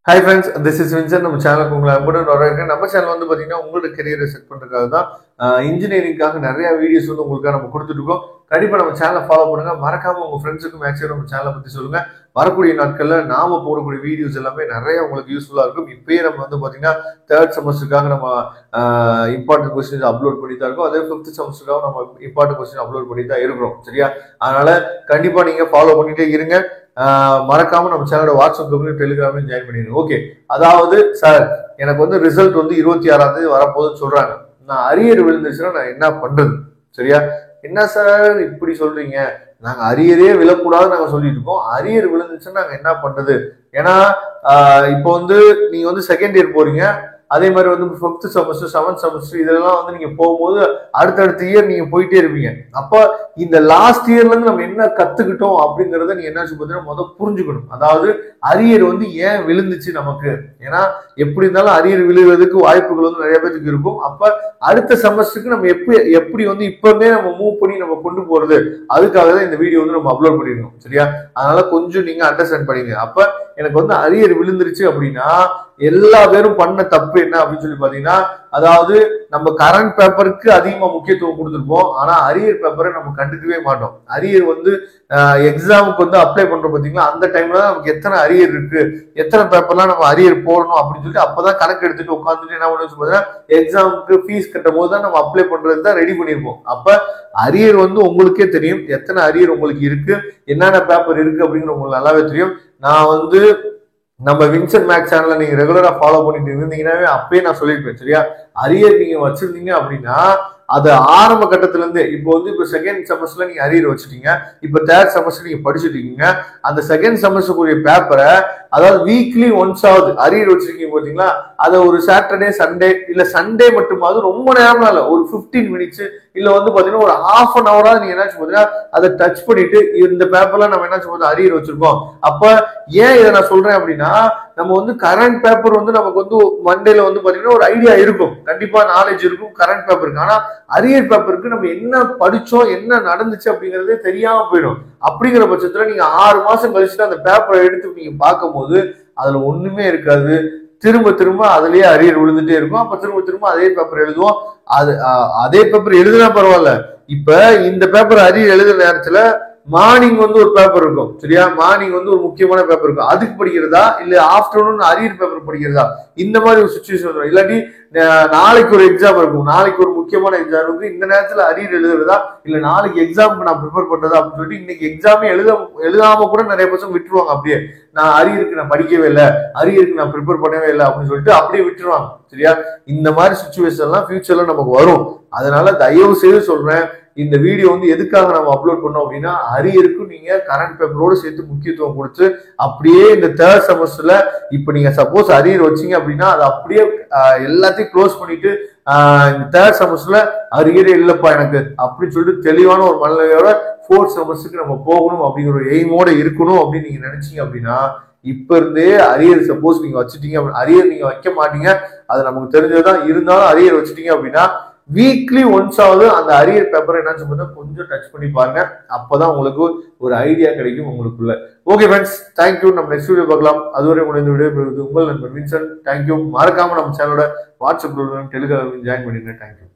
Hi friends, this is Vincent. நம்ம சேனலுக்கு உங்களை அன்புடன் வரவேற்கிறேன். நம்ம சேனல் வந்து பாத்தீங்கன்னா உங்களோட கரியரை செட் பண்றதுக்காக தான் இன்ஜினியரிங்காக நிறைய வீடியோஸ் வந்து உங்களுக்காக நம்ம கொடுத்துட்டு இருக்கோம். கண்டிப்பா நம்ம சேனலை ஃபாலோ பண்ணுங்க. மறக்காம உங்க ஃப்ரெண்ட்ஸுக்கும் மேக்ஸிமம் நம்ம சேனலை பத்தி சொல்லுங்க. வரக்கூடிய நாட்கள்ல நாம போடக்கூடிய வீடியோஸ் எல்லாமே நிறைய உங்களுக்கு யூஸ்ஃபுல்லா இருக்கும். இப்பயே நம்ம வந்து பாத்தீங்கன்னா தேர்ட் செமஸ்டருக்காக நம்ம இம்பார்ட்டன்ட் கொஸ்டின்ஸ் அப்லோட் பண்ணி தான் இருக்கோம். அதே ஃபிஃப்த் செமஸ்டருக்காக நம்ம இம்பார்ட்டன்ட் கொஸ்டின் அப்லோட் பண்ணி தான் இருக்கிறோம். சரியா? அதனால கண்டிப்பா நீங்க ஃபாலோ பண்ணிட்டே இருங்க. மறக்காம நம்ம சேனலோட வாட்ஸ்அப் குரூப்லயும் டெலிகிராம்லயும் ஜாயின் பண்ணிடுங்க. ஓகே, அதாவது சார் எனக்கு வந்து ரிசல்ட் வந்து 26ஆம் தேதி வரப்போகுதுன்னு சொல்றாங்க. நான் அரியர் விழுந்துச்சுன்னா நான் என்ன பண்றது? சரியா? என்ன சார் இப்படி சொல்றீங்க? நாங்க அரியரே விழக்கூடாதுன்னு நாங்க சொல்லிட்டு இருக்கோம். அரியர் விழுந்துச்சுன்னா நாங்க என்ன பண்றது? ஏன்னா இப்போ வந்து நீங்க வந்து செகண்ட் இயர் போறீங்க. அதே மாதிரி வந்து ஃபிஃப்த் செமஸ்டர், செவன்த் செமஸ்டர் இதெல்லாம் வந்து நீங்க போகும்போது அடுத்தடுத்த இயர் நீங்க போயிட்டே இருப்பீங்க. அப்ப இந்த லாஸ்ட் இயர்ல இருந்து நம்ம என்ன கத்துக்கிட்டோம் அப்படிங்கறத நீங்க என்ன பார்த்தீங்கன்னா முதல் புரிஞ்சுக்கணும். அதாவது அரியர் வந்து ஏன் விழுந்துச்சு நமக்கு? ஏன்னா எப்படி இருந்தாலும் அரியர் விழுவதற்கு வாய்ப்புகள் வந்து நிறைய பேருக்கு இருக்கும். அப்ப அடுத்த செமஸ்டருக்கு நம்ம எப்படி வந்து இப்பவே நம்ம மூவ் பண்ணி நம்ம கொண்டு போறது, அதுக்காக தான் இந்த வீடியோ வந்து நம்ம அப்லோட் பண்ணிருக்கோம். சரியா? அதனால கொஞ்சம் நீங்க அண்டர்ஸ்டாண்ட் பண்ணிங்க. அப்ப எனக்கு வந்து அரியர் விழுந்துருச்சு அப்படின்னா எல்லா பேரும் பண்ண தப்பு என்ன அப்படின்னு சொல்லி பாத்தீங்கன்னா, அதாவது நம்ம கரண்ட் பேப்பருக்கு அதிகமா முக்கியத்துவம் கொடுத்துருப்போம். ஆனா அரியர் பேப்பரை நம்ம கண்டுக்கவே மாட்டோம். அரியர் வந்து எக்ஸாமுக்கு வந்து அப்ளை பண்றோம் பாத்தீங்களா, அந்த டைம்ல தான் நமக்கு எத்தனை அரியர் இருக்கு, எத்தனை பேப்பர்லாம் நம்ம அரியர் போடணும் அப்படின்னு சொல்லிட்டு அப்பதான் கணக்கு எடுத்துட்டு உட்காந்துட்டு என்ன பண்ணுவோம் பாத்தீங்கன்னா, எக்ஸாமுக்கு ஃபீஸ் கட்டும் போது தான் நம்ம அப்ளை பண்றது தான் ரெடி பண்ணிருப்போம். அப்ப அரியர் வந்து உங்களுக்கே தெரியும், எத்தனை அரியர் உங்களுக்கு இருக்கு, என்னென்ன பேப்பர் இருக்கு அப்படிங்கிற உங்களுக்கு நல்லாவே தெரியும். நான் வந்து நம்ம வின்சென்ட் மேக்ஸ் சேனலை நீங்க ரெகுலரா ஃபாலோ பண்ணிட்டு இருந்தீங்கன்னாவே அப்பயே நான் சொல்லியிருப்பேன். சரியா? அரியர் நீங்க வச்சிருந்தீங்க அப்படின்னா அது ஆரம்ப கட்டத்துல இருந்து இப்போ செகண்ட் செமஸ்டர்ல நீங்க அரியர் வச்சுட்டீங்க, இப்ப தேர்ட் செமஸ்டர் நீங்க படிச்சுட்டு இருக்கீங்க. அந்த செகண்ட் செமஸ்டருக்குரிய பேப்பரை அதாவது வீக்லி ஒன்ஸ் ஆகுது அரியர் வச்சிருக்கீங்க பாத்தீங்களா, அதை ஒரு சாட்டர்டே சண்டே இல்ல சண்டே மட்டுமாவது ரொம்ப நேரம் இல்ல ஒரு 15 மினிட்ஸ் இல்ல வந்து பாத்தீங்கன்னா ஒரு ஹாஃப் அன் ஹவரா நீங்க என்ன பாத்தீங்கன்னா அதை டச் பண்ணிட்டு இந்த பேப்பர்ல நம்ம என்ன சொல்றது அரியர் வச்சிருக்கோம். அப்ப ஏன் இதை நான் சொல்றேன் அப்படின்னா, நம்ம வந்து கரண்ட் பேப்பர் வந்து நமக்கு வந்து மண்டேல வந்து பாத்தீங்கன்னா ஒரு ஐடியா இருக்கும், கண்டிப்பா நாலேஜ் இருக்கும் கரண்ட் பேப்பருக்கு. ஆனா அரியர் பேப்பருக்கு நம்ம என்ன படிச்சோம், என்ன நடந்துச்சு அப்படிங்கறதே தெரியாம போயிடும். அப்படிங்கிற பட்சத்துல நீங்க 6 மாசம் கழிச்சுட்டு அந்த பேப்பரை எடுத்து நீங்க பார்க்கும்போது அதுல ஒண்ணுமே இருக்காது. திரும்ப திரும்ப அதுலயே அரியர் விழுந்துட்டே இருக்கும். அப்ப திரும்ப திரும்ப அதே பேப்பர் எழுதுவோம். அதே பேப்பர் எழுதுனா பரவாயில்ல, இப்ப இந்த பேப்பர் அரியர் எழுதுற நேரத்துல மார்னிங் வந்து ஒரு பேப்பர் இருக்கும். சரியா? மார்னிங் வந்து ஒரு முக்கியமான பேப்பர் இருக்கும், அதுக்கு படிக்கிறதா இல்ல ஆஃப்டர்நூன் அரியர் பேப்பர் படிக்கிறதா, இந்த மாதிரி ஒரு சுச்சுவேஷன் வரும். இல்லாட்டி நாளைக்கு ஒரு எக்ஸாம் இருக்கும், நாளைக்கு ஒரு முக்கியமான எக்ஸாம் இருக்கு, இந்த நேரத்துல அரியர் எழுதுறதா இல்ல நாளைக்கு எக்ஸாமுக்கு நான் ப்ரிப்பேர் பண்றதா அப்படின்னு சொல்லிட்டு இன்னைக்கு எக்ஸாமே எழுதாம கூட நிறைய பர்சன் விட்டுருவாங்க. அப்படியே நான் அரியருக்கு நான் படிக்கவே இல்லை, அரியருக்கு நான் ப்ரிப்பேர் பண்ணவே இல்லை அப்படின்னு சொல்லிட்டு அப்படியே விட்டுருவாங்க. சரியா? இந்த மாதிரி சுச்சுவேஷன் எல்லாம் ஃபியூச்சர்ல நமக்கு வரும். அதனால தயவு செய்து சொல்றேன், இந்த வீடியோ வந்து எதுக்காக நம்ம அப்லோட் பண்ணோம் அப்படின்னா, அரியருக்கு நீங்க கரண்ட் பேப்பரோட சேர்த்து முக்கியத்துவம் கொடுத்து அப்படியே இந்த தேர்ட் செமஸ்டர்ல இப்ப நீங்க சப்போஸ் அரியர் வச்சீங்க அப்படின்னா அதை அப்படியே எல்லாத்தையும் க்ளோஸ் பண்ணிட்டு இந்த தேர்ட் செமஸ்டர்ல அரியரே இல்லப்பா எனக்கு அப்படின்னு சொல்லிட்டு தெளிவான ஒரு மனநிலையோட ஃபோர்த் செமஸ்டருக்கு நம்ம போகணும் அப்படிங்கிற ஒரு எய்மோட இருக்கணும் அப்படின்னு நீங்க நினைச்சீங்க அப்படின்னா, இப்ப இருந்தே அரியர் சப்போஸ் நீங்க வச்சுட்டீங்க, அரியர் நீங்க வைக்க மாட்டீங்க அது நமக்கு தெரிஞ்சதுதான், இருந்தாலும் அரியர் வச்சுட்டீங்க அப்படின்னா வீக்லி ஒன்ஸ் ஆகுது அந்த அரியர் பேப்பர் என்ன கொஞ்சம் டச் பண்ணி பாருங்க. அப்பதான் உங்களுக்கு ஒரு ஐடியா கிடைக்கும் உங்களுக்குள்ள. Okay friends, thank you. நம்ம நெக்ஸ்ட் வீடியோ பார்க்கலாம். அதுவரை உங்களது விடைபெறுவது உங்கள் நண்பர் வின்சென்ட். தேங்க்யூ. மறக்காம நம்ம சேனலோட வாட்ஸ்அப் குரூப் டெலிகிராம் ஜாயின் பண்ணிடுங்க. தேங்க்யூ.